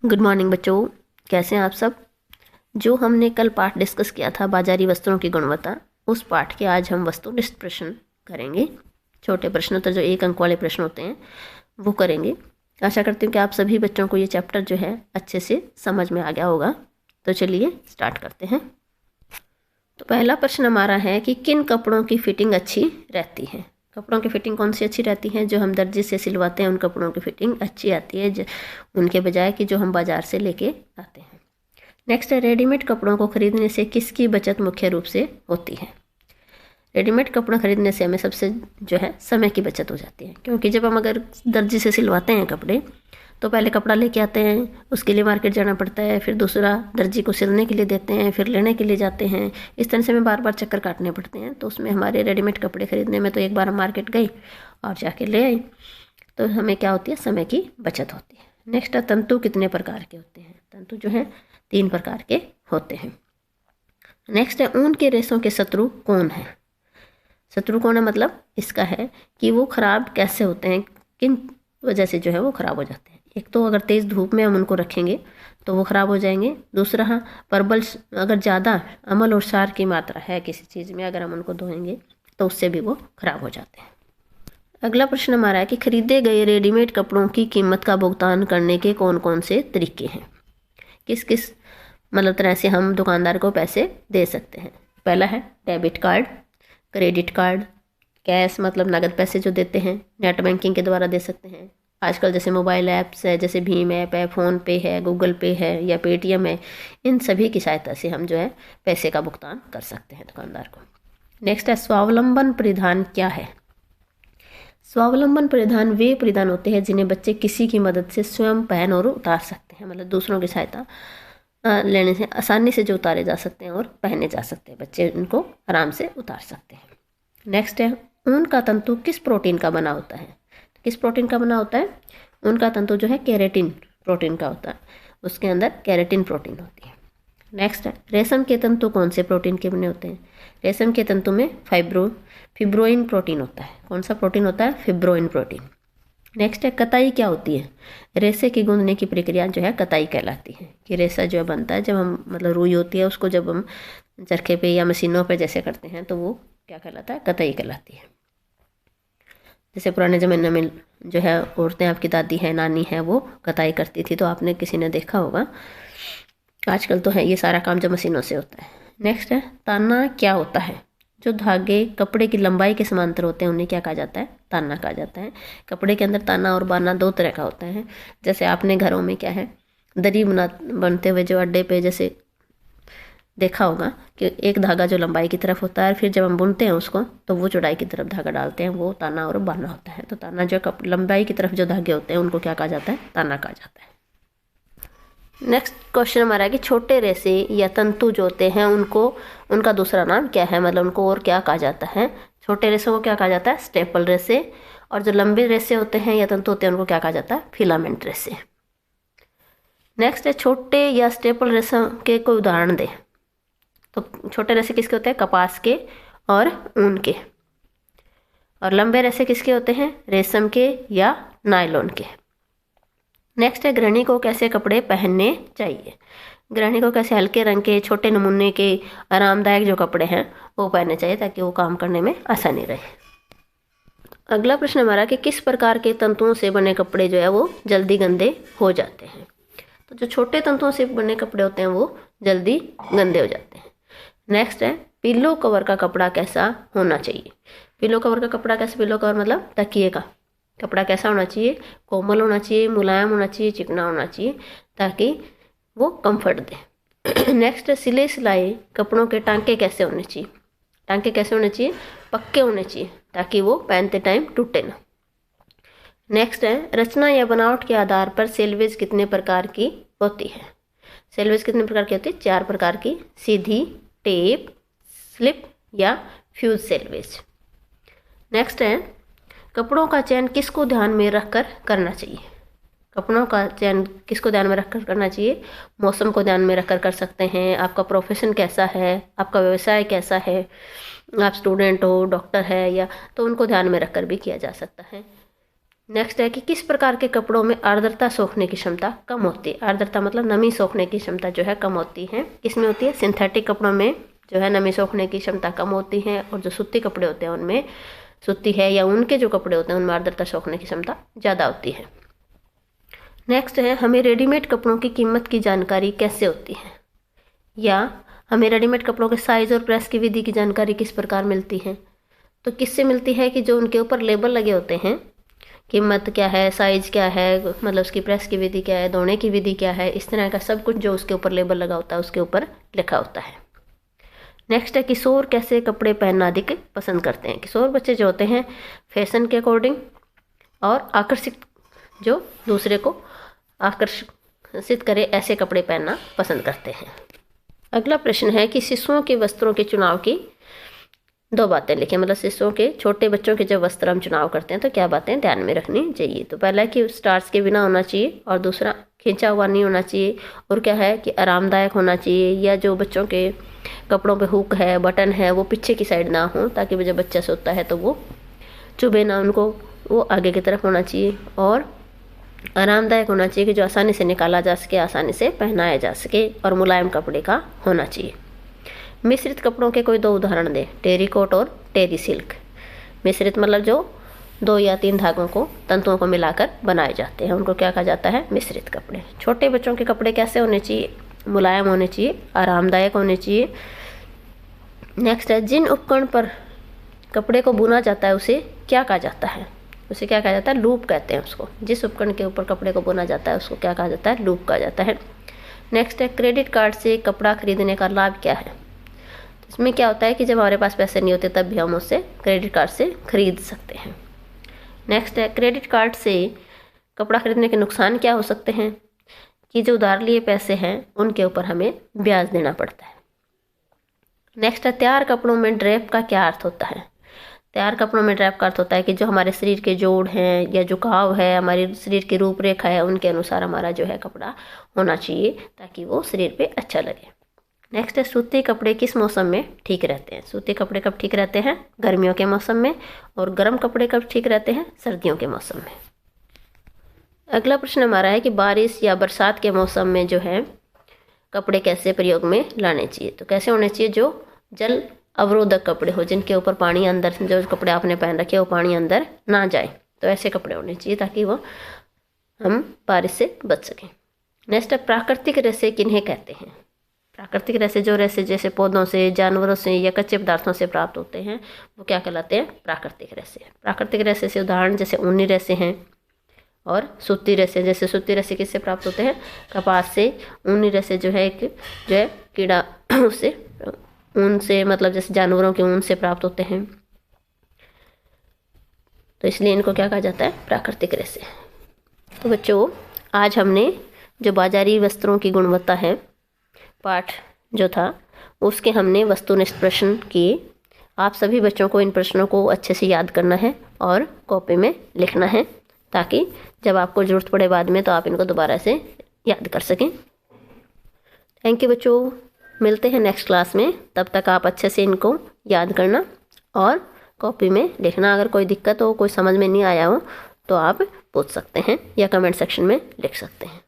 Good morning बच्चों, कैसे हैं आप सब। जो हमने कल पाठ डिस्कस किया था बाजारी वस्त्रों की गुणवत्ता, उस पाठ के आज हम वस्तुनिष्ठ प्रश्न करेंगे। छोटे प्रश्न तो जो 1 अंक वाले प्रश्न होते हैं वो करेंगे। आशा करती हूँ कि आप सभी बच्चों को ये चैप्टर जो है अच्छे से समझ में आ गया होगा। तो चलिए स्टार्ट करते हैं। तो पहला प्रश्न हमारा है कि किन कपड़ों की फिटिंग अच्छी रहती है। कपड़ों की फिटिंग कौन सी अच्छी रहती है? जो हम दर्जी से सिलवाते हैं उन कपड़ों की फिटिंग अच्छी आती है उनके बजाय कि जो हम बाज़ार से लेके आते हैं। नेक्स्ट है, रेडीमेड कपड़ों को खरीदने से किसकी बचत मुख्य रूप से होती है। रेडीमेड कपड़ा खरीदने से हमें सबसे जो है समय की बचत हो जाती है, क्योंकि जब हम अगर दर्जी से सिलवाते हैं कपड़े तो पहले कपड़ा लेके आते हैं, उसके लिए मार्केट जाना पड़ता है, फिर दूसरा दर्जी को सिलने के लिए देते हैं, फिर लेने के लिए जाते हैं। इस तरह से हमें बार बार चक्कर काटने पड़ते हैं। तो उसमें हमारे रेडीमेड कपड़े खरीदने में तो एक बार हम मार्केट गई और जाके ले आई, तो हमें क्या होती है, समय की बचत होती है। नेक्स्ट है, तंतु कितने प्रकार के होते हैं। तंतु जो है 3 प्रकार के होते हैं। नेक्स्ट है, ऊन के रेशों के शत्रु कौन है। शत्रु कौन है मतलब इसका है कि वो खराब कैसे होते हैं, किन वजह से जो है वो खराब हो जाते हैं। एक तो अगर तेज़ धूप में हम उनको रखेंगे तो वो ख़राब हो जाएंगे। दूसरा, परबल अगर ज़्यादा अम्ल और क्षार की मात्रा है किसी चीज़ में, अगर हम उनको धोएंगे तो उससे भी वो ख़राब हो जाते हैं। अगला प्रश्न हमारा है कि खरीदे गए रेडीमेड कपड़ों की कीमत का भुगतान करने के कौन कौन से तरीके हैं। किस किस मतलब तरह से हम दुकानदार को पैसे दे सकते हैं। पहला है debit card, credit card, cash मतलब नगद पैसे जो देते हैं, नेट बैंकिंग के द्वारा दे सकते हैं। आजकल जैसे मोबाइल ऐप्स है, जैसे भीम ऐप है, फ़ोन पे है, गूगल पे है या पेटीएम है, इन सभी की सहायता से हम जो है पैसे का भुगतान कर सकते हैं दुकानदार को। नेक्स्ट है, स्वावलंबन परिधान क्या है। स्वावलंबन परिधान वे परिधान होते हैं जिन्हें बच्चे किसी की मदद से स्वयं पहन और उतार सकते हैं, मतलब दूसरों की सहायता लेने से आसानी से जो उतारे जा सकते हैं और पहने जा सकते हैं, बच्चे उनको आराम से उतार सकते हैं। नेक्स्ट है, ऊन का तंतु किस प्रोटीन का बना होता है। किस प्रोटीन का बना होता है? ऊन का तंतु जो है केराटिन प्रोटीन का होता है, उसके अंदर केराटिन प्रोटीन होती है। नेक्स्ट है, रेशम के तंतु कौन से प्रोटीन के बने होते हैं। रेशम के तंतु में फिब्रोइन प्रोटीन होता है। कौन सा प्रोटीन होता है? फिब्रोइन प्रोटीन। नेक्स्ट है, कताई क्या होती है। रेशे की गूंदने की प्रक्रिया जो है कताई कहलाती है, कि रेशा जो है बनता है जब हम मतलब रुई होती है उसको जब हम चरखे पे या मशीनों पे जैसे करते हैं तो वो क्या कहलाता है? कताई कहलाती है। जैसे पुराने ज़माने में जो है औरतें, आपकी दादी है, नानी है, वो कताई करती थी, तो आपने किसी ने देखा होगा। आजकल तो है ये सारा काम जो मशीनों से होता है। नेक्स्ट है, ताना क्या होता है। जो धागे कपड़े की लंबाई के समांतर होते हैं उन्हें क्या कहा जाता है? ताना कहा जाता है। कपड़े के अंदर ताना और बाना 2 तरह का होता है। जैसे आपने घरों में क्या है दरी बनते हुए जो अड्डे पे जैसे देखा होगा कि एक धागा जो लंबाई की तरफ होता है, फिर जब हम बुनते हैं उसको तो वो चौड़ाई की तरफ धागा डालते हैं, वो ताना और बाना होता है। तो ताना जो लंबाई की तरफ जो धागे होते हैं उनको क्या कहा जाता है? ताना कहा जाता है। नेक्स्ट क्वेश्चन हमारा है कि छोटे रेशे या तंतु जो होते हैं उनको उनका दूसरा नाम क्या है, मतलब उनको और क्या कहा जाता है। छोटे रेशे को क्या कहा जाता है? स्टेपल रेशे। और जो लंबे रेशे होते हैं या तंतु होते हैं उनको क्या कहा जाता है? फिलामेंट रेशे। नेक्स्ट है, छोटे या स्टेपल रेशे के कोई उदाहरण दे। तो छोटे रेशे किसके होते हैं? कपास के और ऊन के। और लंबे रेशे किसके होते हैं? रेशम के या नायलॉन के। नेक्स्ट है, गृहिणी को कैसे कपड़े पहनने चाहिए। गृहिणी को कैसे हल्के रंग के, छोटे नमूने के, आरामदायक जो कपड़े हैं वो पहनने चाहिए ताकि वो काम करने में आसानी रहे। अगला प्रश्न हमारा कि किस प्रकार के तंतुओं से बने कपड़े जो है वो जल्दी गंदे हो जाते हैं। तो जो छोटे तंतुओं से बने कपड़े होते हैं वो जल्दी गंदे हो जाते हैं। नेक्स्ट है, पिल्लो कवर का कपड़ा कैसा होना चाहिए। पिल्लो कवर का कपड़ा कैसा? पिल्लो कवर मतलब तकिए का कपड़ा कैसा होना चाहिए? कोमल होना चाहिए, मुलायम होना चाहिए, चिकना होना चाहिए ताकि वो कंफर्ट दे। नेक्स्ट है, सिले सिलाए कपड़ों के टांके कैसे होने चाहिए। टांके कैसे होने चाहिए? पक्के होने चाहिए ताकि वो पहनते टाइम टूटे ना। नेक्स्ट है, रचना या बनावट के आधार पर सेल्वेज कितने प्रकार की होती है। सेल्वेज कितने प्रकार की होती है? 4 प्रकार की। सीधी, टेप, स्लिप या फ्यूज सेल्वेज। नेक्स्ट है, कपड़ों का चयन किसको ध्यान में रखकर करना चाहिए। कपड़ों का चयन किसको ध्यान में रखकर करना चाहिए? मौसम को ध्यान में रखकर कर सकते हैं, आपका प्रोफेशन कैसा है, आपका व्यवसाय कैसा है, आप स्टूडेंट हो, डॉक्टर है या, तो उनको ध्यान में रखकर भी किया जा सकता है। नेक्स्ट है कि किस प्रकार के कपड़ों में आर्द्रता सोखने की क्षमता कम होती है। आर्द्रता मतलब नमी सोखने की क्षमता जो है कम होती है, किसमें होती है? सिंथेटिक कपड़ों में जो है नमी सोखने की क्षमता कम होती है, और जो सूती कपड़े होते हैं उनमें, सूती है या उनके जो कपड़े होते हैं उनमें आर्द्रता सोखने की क्षमता ज़्यादा होती है। नेक्स्ट है, हमें रेडीमेड कपड़ों की कीमत की जानकारी कैसे होती है, या हमें रेडीमेड कपड़ों के साइज़ और प्रेस की विधि की जानकारी किस प्रकार मिलती है? तो किससे मिलती है कि जो उनके ऊपर लेबल लगे होते हैं, कीमत क्या है, साइज़ क्या है, मतलब उसकी प्रेस की विधि क्या है, धोने की विधि क्या है, इस तरह का सब कुछ जो उसके ऊपर लेबल लगा होता है उसके ऊपर लिखा होता है। नेक्स्ट है, किशोर कैसे कपड़े पहनना अधिक पसंद करते हैं। किशोर बच्चे जो होते हैं फैशन के अकॉर्डिंग और आकर्षित, जो दूसरे को आकर्षित करे ऐसे कपड़े पहनना पसंद करते हैं। अगला प्रश्न है कि शिशुओं के वस्त्रों के चुनाव की 2 बातें लिखें। मतलब शिशुओं के, छोटे बच्चों के जब वस्त्र हम चुनाव करते हैं तो क्या बातें ध्यान में रखनी चाहिए। तो पहला है कि स्टार्च के बिना होना चाहिए, और दूसरा खींचा हुआ नहीं होना चाहिए, और क्या है कि आरामदायक होना चाहिए, या जो बच्चों के कपड़ों पे हुक है, बटन है, वो पीछे की साइड ना हो, ताकि जब बच्चा सोता है तो वो चुभे ना उनको, वो आगे की तरफ होना चाहिए, और आरामदायक होना चाहिए कि जो आसानी से निकाला जा सके, आसानी से पहनाया जा सके, और मुलायम कपड़े का होना चाहिए। मिश्रित कपड़ों के कोई 2 उदाहरण दें, टेरी कोट और टेरी सिल्क। मिश्रित मतलब जो 2 या 3 धागों को, तंतुओं को मिलाकर बनाए जाते हैं, उनको क्या कहा जाता है? मिश्रित कपड़े। छोटे बच्चों के कपड़े कैसे होने चाहिए? मुलायम होने चाहिए, आरामदायक होने चाहिए। नेक्स्ट है, जिन उपकरण पर कपड़े को बुना जाता है उसे क्या कहा जाता है? उसे क्या कहा जाता है? लूप कहते हैं उसको। जिस उपकरण के ऊपर कपड़े को बुना जाता है उसको क्या कहा जाता है? लूप कहा जाता है। नेक्स्ट है, क्रेडिट कार्ड से कपड़ा खरीदने का लाभ क्या है? इसमें क्या होता है कि जब हमारे पास पैसे नहीं होते तब भी हम उससे क्रेडिट कार्ड से खरीद सकते हैं। नेक्स्ट है, क्रेडिट कार्ड से कपड़ा खरीदने के नुकसान क्या हो सकते हैं? कि जो उधार लिए पैसे हैं उनके ऊपर हमें ब्याज देना पड़ता है। नेक्स्ट है, तैयार कपड़ों में ड्रेप का क्या अर्थ होता है? तैयार कपड़ों में ड्रेप का अर्थ होता है कि जो हमारे शरीर के जोड़ हैं या झुकाव है, हमारे शरीर की रूपरेखा है, उनके अनुसार हमारा जो है कपड़ा होना चाहिए ताकि वो शरीर पे अच्छा लगे। नेक्स्ट है, सूती कपड़े किस मौसम में ठीक रहते हैं? सूती कपड़े कब ठीक रहते हैं? गर्मियों के मौसम में। और गर्म कपड़े कब ठीक रहते हैं? सर्दियों के मौसम में। अगला प्रश्न हमारा है कि बारिश या बरसात के मौसम में जो है कपड़े कैसे प्रयोग में लाने चाहिए? तो कैसे होने चाहिए? जो जल अवरोधक कपड़े हो, जिनके ऊपर पानी अंदर, जो कपड़े आपने पहन रखे वो पानी अंदर ना जाए, तो ऐसे कपड़े होने चाहिए ताकि वो हम बारिश से बच सकें। नेक्स्ट है, प्राकृतिक रेशे किन्हें कहते हैं? प्राकृतिक रेशे जो रेशे जैसे पौधों से, जानवरों से या कच्चे पदार्थों से प्राप्त होते हैं वो क्या कहलाते हैं? प्राकृतिक रेशे। प्राकृतिक रेशे से उदाहरण जैसे ऊनी रेशे हैं और सूती रेशे। जैसे सूती रेशे किससे प्राप्त होते हैं? कपास से। ऊनी रेशे जो है एक जो है कीड़ा उससे, ऊन से, मतलब जैसे जानवरों के ऊन से प्राप्त होते हैं, तो इसलिए इनको क्या कहा जाता है? प्राकृतिक रेशे। तो बच्चों, आज हमने जो बाजारी वस्त्रों की गुणवत्ता है पाठ जो था उसके हमने वस्तुनिष्ठ प्रश्न किए। आप सभी बच्चों को इन प्रश्नों को अच्छे से याद करना है और कॉपी में लिखना है, ताकि जब आपको ज़रूरत पड़े बाद में तो आप इनको दोबारा से याद कर सकें। थैंक यू बच्चों, मिलते हैं नेक्स्ट क्लास में। तब तक आप अच्छे से इनको याद करना और कॉपी में लिखना। अगर कोई दिक्कत हो, कोई समझ में नहीं आया हो तो आप पूछ सकते हैं या कमेंट सेक्शन में लिख सकते हैं।